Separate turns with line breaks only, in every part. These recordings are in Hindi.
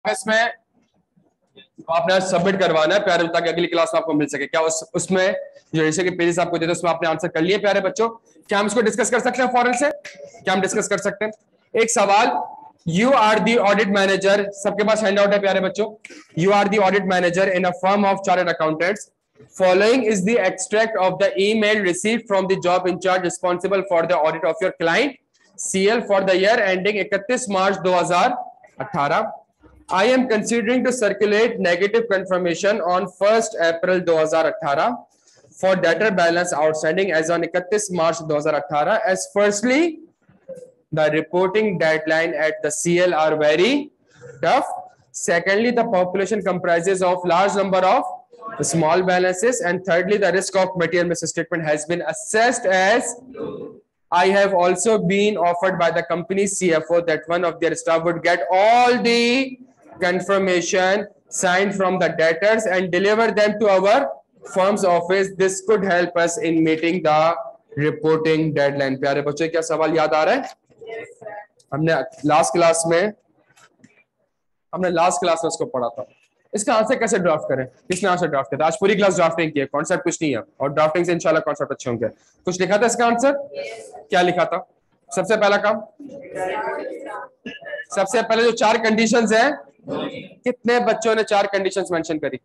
इसमें आपने आज सबमिट करवाना है प्यारे, ताकि अगली क्लास में आपको मिल सके। क्या उसमें जो जैसे कि पेजेस आपको देते हैं उसमें आपने आंसर कर लिए प्यारे बच्चों? क्या हम इसको डिस्कस कर सकते हैं फौरन से? क्या हम डिस्कस कर सकते हैं? एक सवाल, you are the audit manager, सबके पास हैंड आउट है प्यारे बच्चों। You are the audit manager in a firm of chartered accountants. Following is the extract of the email received from the job in charge responsible for the audit of your client CL for the year ending 31 March 2018. I am considering to circulate negative confirmation on 1st April 2018 for debtor balance outstanding as on 31 March 2018, as firstly the reporting deadline at the CL are very tough. Secondly, the population comprises of large number of small balances, and thirdly, the risk of material misstatement has been assessed as I have also been offered by the company's CFO that one of their staff would get all the confirmation signed from the debtors and deliver them to our firm's office. This could help us in meeting the reporting deadline. प्यारे बच्चों, क्या सवाल याद आ रहा है? हमने लास्ट क्लास में उसको पढ़ा था। इसका आंसर कैसे ड्राफ्ट करें? किसने आंसर ड्राफ्ट किया? आज पूरी क्लास ड्राफ्टिंग की है, कॉन्सेप्ट कुछ नहीं है, और ड्राफ्टिंग से इंशाल्लाह कॉन्सेप्ट अच्छे होंगे। कुछ लिखा था इसका आंसर? क्या लिखा था? सबसे पहला काम, सबसे पहले जो 4 कंडीशंस हैं, कितने बच्चों ने 4 कंडीशंस मेंशन करी?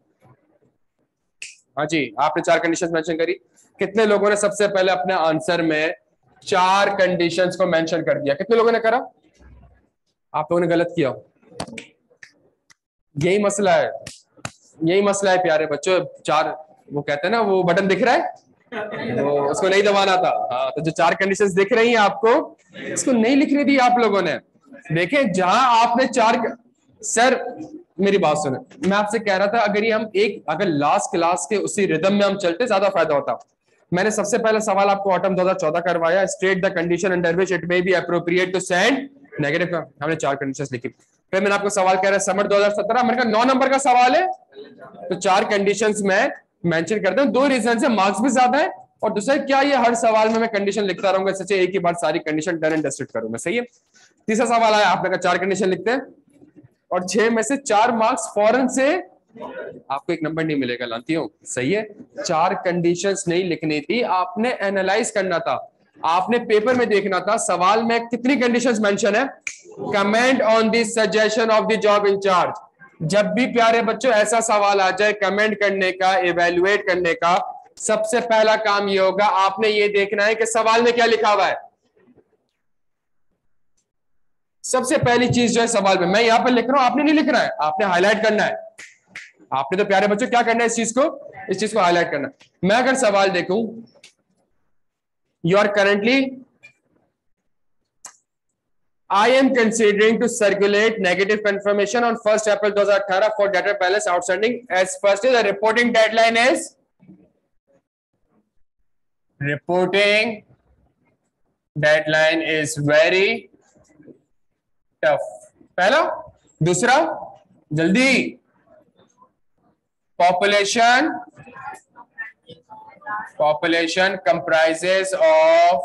हाँ जी, आपने 4 कंडीशंस मेंशन करी। कितने लोगों ने सबसे पहले अपने आंसर में 4 कंडीशंस को मेंशन कर दिया? कितने लोगों ने करा? आप लोगों ने गलत किया। यही मसला है प्यारे बच्चों। 4, वो कहते हैं ना, वो बटन दिख रहा है, वो उसको नहीं दबाना था। हाँ, तो जो 4 कंडीशंस दिख रही हैं आपको, इसको नहीं लिखनी थी आप लोगों ने। देखें, जहां आपने 4, सर मेरी बात सुने, मैं आपसे कह रहा था अगर लास्ट क्लास के उसी रिदम में हम चलते ज्यादा फायदा होता। मैंने सबसे पहले सवाल आपको ऑटम 2014 करवाया, state the condition under which it may be appropriate to send negative का, हमने 4 कंडीशंस लिखी। फिर मैंने आपको सवाल कह रहा है समर 2017, मैंने कहा 9 नंबर का सवाल है, तो 4 कंडीशंस में मेंशन करते हैं। 2 रीजन से, मार्क्स भी ज्यादा है, और दूसरा क्या ये हर सवाल में मैं कंडीशन लिखता रहूंगा, इससे एक ही बार सारी कंडीशन डन एंड डस्टेड करूंगा। सही है। तीसरा सवाल आया, आपने कहा 4 कंडीशन लिखते हैं, और 6 में से 4 मार्क्स फौरन से, आपको एक नंबर नहीं मिलेगा, लाती हूँ। सही है। 4 कंडीशंस नहीं लिखनी थी, आपने एनालाइज करना था, आपने पेपर में देखना था सवाल में कितनी कंडीशंस मेंशन है। Comment on the suggestion of the job incharge. जब भी प्यारे बच्चों ऐसा सवाल आ जाए कमेंट करने का, इवेल्युएट करने का, सबसे पहला काम ये होगा, आपने ये देखना है कि सवाल में क्या लिखा हुआ है। सबसे पहली चीज जो है सवाल में, मैं यहां पर लिख रहा हूं, आपने नहीं लिख रहा है, आपने हाईलाइट करना है। आपने तो प्यारे बच्चों क्या करना है, इस चीज को हाईलाइट करना। मैं अगर सवाल देखूं, you are currently, I am considering to circulate negative confirmation on 1st April 2018 for debtor balance outstanding, as firstly the reporting deadline is very tough. पहला। दूसरा, जल्दी, population comprises of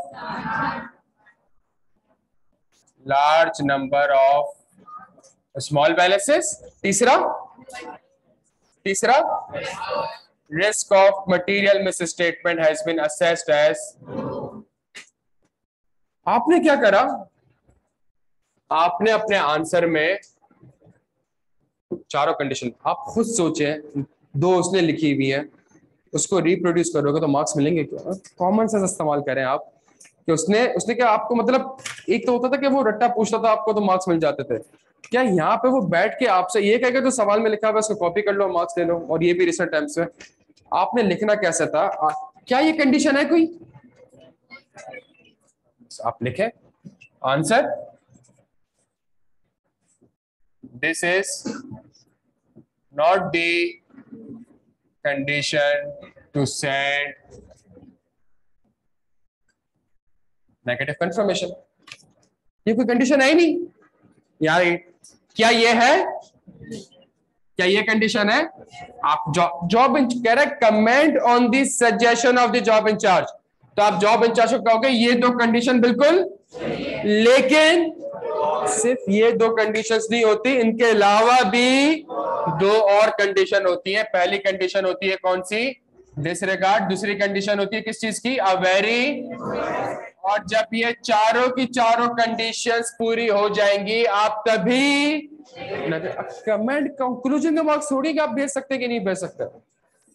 large number of small balances. तीसरा, risk of material misstatement has been assessed as। आपने क्या करा, आपने अपने आंसर में 4 कंडीशन आप खुद सोचे, 2 उसने लिखी हुई है, उसको रिप्रोड्यूस करोगे तो मार्क्स मिलेंगे क्या? कॉमन सेंस इस्तेमाल करें आप, कि उसने क्या आपको, मतलब एक तो होता था कि वो रट्टा पूछता था आपको तो मार्क्स मिल जाते थे। क्या यहाँ पे वो बैठ के आपसे ये कहेगा तो सवाल में लिखा हुआ है उसको कॉपी कर लो, मार्क्स ले लो, और ये भी रिसेंट टाइम्स में। आपने लिखना कैसे था? क्या ये कंडीशन है कोई? आप लिखे answer, this is not the condition to send negative confirmation. ये कोई कंडीशन है ही नहीं यार। क्या ये है? क्या ये कंडीशन है? आप जॉब कह रहे comment on the suggestion of the job incharge, तो आप जॉब इंचार्ज को कहोगे ये 2 कंडीशन बिल्कुल, लेकिन सिर्फ ये दो कंडीशंस नहीं होती, इनके अलावा भी दो और कंडीशन होती है। पहली कंडीशन होती है कौन सी? डिसरिगार्ड। दूसरी कंडीशन होती है किस चीज की? A very. और जब ये चारों की चारों कंडीशंस पूरी हो जाएंगी, आप तभी कमेंट कंक्लूजन का मार्क्स थोड़ी कि आप भेज सकते कि नहीं भेज सकते।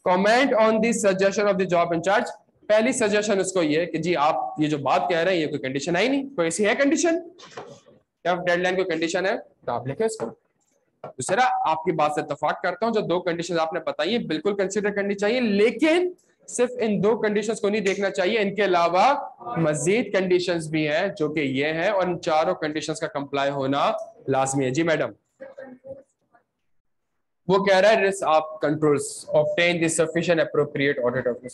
Comment on the suggestion of the job incharge. पहली सजेशन उसको ये कि जी आप ये जो बात कह रहे हैं ये कोई कंडीशन आई नहीं, कोई ऐसी है कंडीशन, जब डेडलाइन कोई कंडीशन है तो आप लिखें इसको। दूसरा, आपकी बात से इत्तेफाक करता हूं, जो दो कंडीशंस आपने बताई है बिल्कुल कंसीडर करनी चाहिए, लेकिन सिर्फ इन दो कंडीशंस को नहीं देखना चाहिए, इनके अलावा मजीद कंडीशंस भी हैं जो कि ये हैं, और इन चारों कंडीशंस का कंप्लाई होना लाजमी है। जी मैडम, वो कह रहा है आप controls obtain the sufficient appropriate audit of the.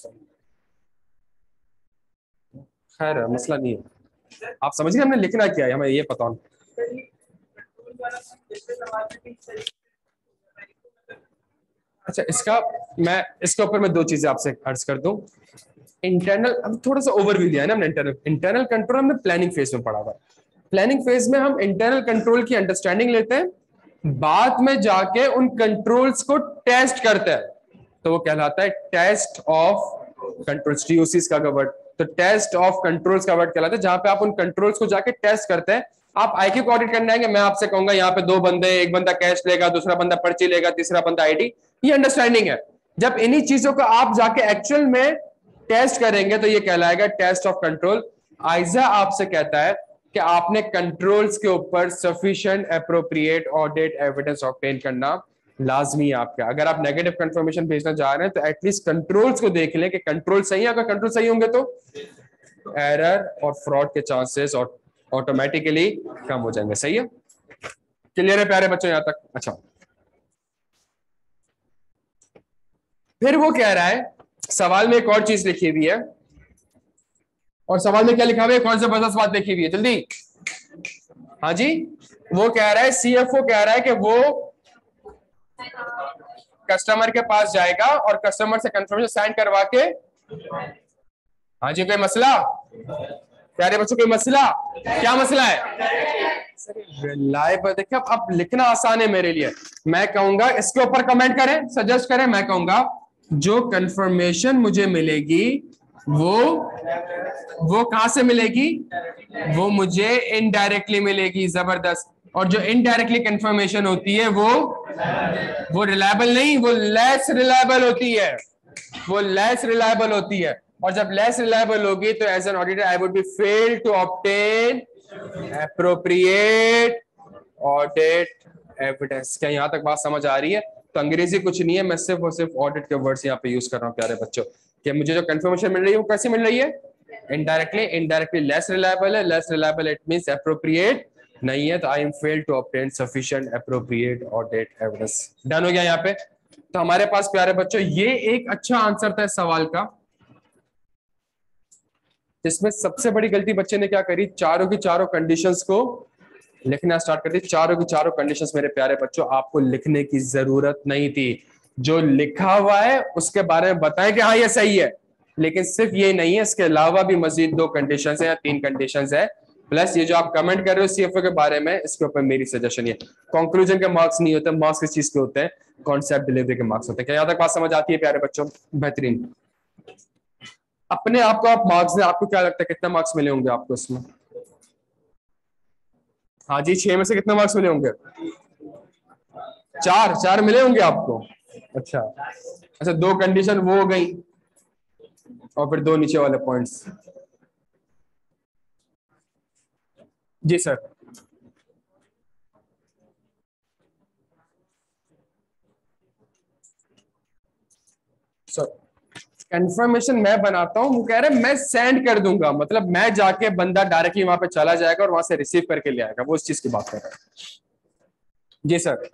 खैर मसला नहीं है, आप समझ गए हमने लिखना क्या है, हमें ये पता होना। अच्छा, इसके ऊपर मैं दो चीजें आपसे अर्ज कर दूं। इंटरनल, अब थोड़ा सा ओवरव्यू दिया है ना हमने। इंटरनल कंट्रोल हमने प्लानिंग फेज में पढ़ा था। प्लानिंग फेज में हम इंटरनल कंट्रोल की अंडरस्टैंडिंग लेते हैं, बाद में जाके उन कंट्रोल्स को टेस्ट करते हैं, तो वो कहलाता है टेस्ट ऑफ कंट्रोल्स। टीओसी का वर्ड, तो टेस्ट ऑफ कंट्रोल्स का वर्ड कहलाता है, जहां पे आप उन कंट्रोल्स को जाके टेस्ट करते हैं। आप आईक्यू को ऑडिट करने आएंगे, मैं आपसे कहूंगा यहाँ पे दो बंदे, एक बंदा कैश लेगा, दूसरा बंदा पर्ची लेगा, तीसरा बंदा आईडी, ये अंडरस्टैंडिंग है। जब इन्हीं चीजों को आप जाके एक्चुअल में टेस्ट करेंगे तो ये कहलाएगा टेस्ट ऑफ कंट्रोल। आइजा आपसे कहता है कि आपने कंट्रोल्स के ऊपर sufficient appropriate audit evidence obtain करना लाजमी है आपका। अगर आप नेगेटिव कंफर्मेशन भेजना चाह रहे हैं तो एटलीस्ट कंट्रोल्स को देख लें कि कंट्रोल सही है। अगर कंट्रोल सही होंगे तो एरर और फ्रॉड के चांसेस और ऑटोमेटिकली कम हो जाएंगे। सही है? क्लियर है प्यारे बच्चों यहां तक? अच्छा, फिर वो कह रहा है, सवाल में एक और चीज लिखी हुई है, और सवाल में क्या लिखा हुआ है? कौन सा जबरदस्त बात लिखी हुई है, जल्दी। हाँ जी, वो कह रहा है, सीएफओ कह रहा है कि वो कस्टमर के पास जाएगा और कस्टमर से कंफर्मेशन साइन करवा के। हाँ जी, कोई मसला प्यारे बच्चों? कोई मसला? क्या मसला है? रिलायबल। देखिए अब लिखना आसान है मेरे लिए, मैं कहूंगा इसके ऊपर कमेंट करें, सजेस्ट करें। मैं कहूंगा जो कंफर्मेशन मुझे मिलेगी वो कहां से मिलेगी? वो मुझे इनडायरेक्टली मिलेगी। जबरदस्त। और जो इनडायरेक्टली कंफर्मेशन होती है वो रिलायबल नहीं, वो लेस रिलायबल होती है। वो लेस रिलायबल होती है, और जब लेस रिलायबल होगी तो as an auditor I would be fail to obtain appropriate audit evidence. क्या यहां तक बात समझ आ रही है? तो अंग्रेजी कुछ नहीं है, मैं सिर्फ और सिर्फ ऑडिट के वर्ड्स यहाँ पे यूज कर रहा हूँ प्यारे बच्चों, कि मुझे जो कंफर्मेशन मिल रही है वो कैसे मिल रही है? इनडायरेक्टली। इनडायरेक्टली लेस रिलायबल है, less reliable it means appropriate नहीं है, तो I am fail to obtain sufficient appropriate audit evidence. Done हो गया यहाँ पे? तो हमारे पास प्यारे बच्चों ये एक अच्छा आंसर था इस सवाल का, जिसमें सबसे बड़ी गलती बच्चे ने क्या करी? चारों की चारों कंडीशंस को लिखना स्टार्ट कर दी। चारों की चारों कंडीशंस मेरे प्यारे बच्चों आपको लिखने की जरूरत नहीं थी। जो लिखा हुआ है उसके बारे में बताएं कि हाँ ये सही है, लेकिन सिर्फ ये नहीं है, इसके अलावा भी मजीद दो कंडीशंस है या तीन कंडीशंस है, प्लस ये जो आप कमेंट कर रहे हो सीएफओ के बारे में, इसके ऊपर मेरी सजेशन ये, कंक्लूजन के मार्क्स नहीं होते, मार्क्स किस चीज के होते हैं? कॉन्सेप्ट डिलीवरी के मार्क्स होते हैं। क्या यहां तक बात समझ आती है प्यारे बच्चों? बेहतरीन। अपने आप को आप मार्क्स दें, आपको क्या लगता है कितने मार्क्स मिले होंगे आपको इसमें? हाँ जी, 6 में से कितने मार्क्स मिले होंगे? 4 मिले होंगे आपको। अच्छा, दो कंडीशन वो हो गई, और फिर दो नीचे वाले पॉइंट्स। जी सर। सर कंफर्मेशन मैं बनाता हूं, वो कह रहे हैं मैं सेंड कर दूंगा, मतलब मैं जाके बंदा डायरेक्टली वहां पे चला जाएगा और वहां से रिसीव करके ले आएगा, वो उस चीज की बात कर रहे हैं। जी सर।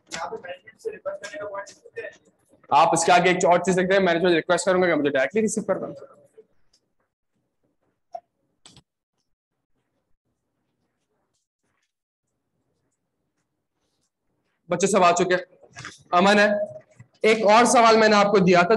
आप इसके आगे एक और चीज लिखते हैं, मैनेजमेंट रिक्वेस्ट करूंगा कि मुझे डायरेक्टली रिसीव कर दो। बच्चे सब आ चुके, अमन है। एक और सवाल मैंने आपको दिया था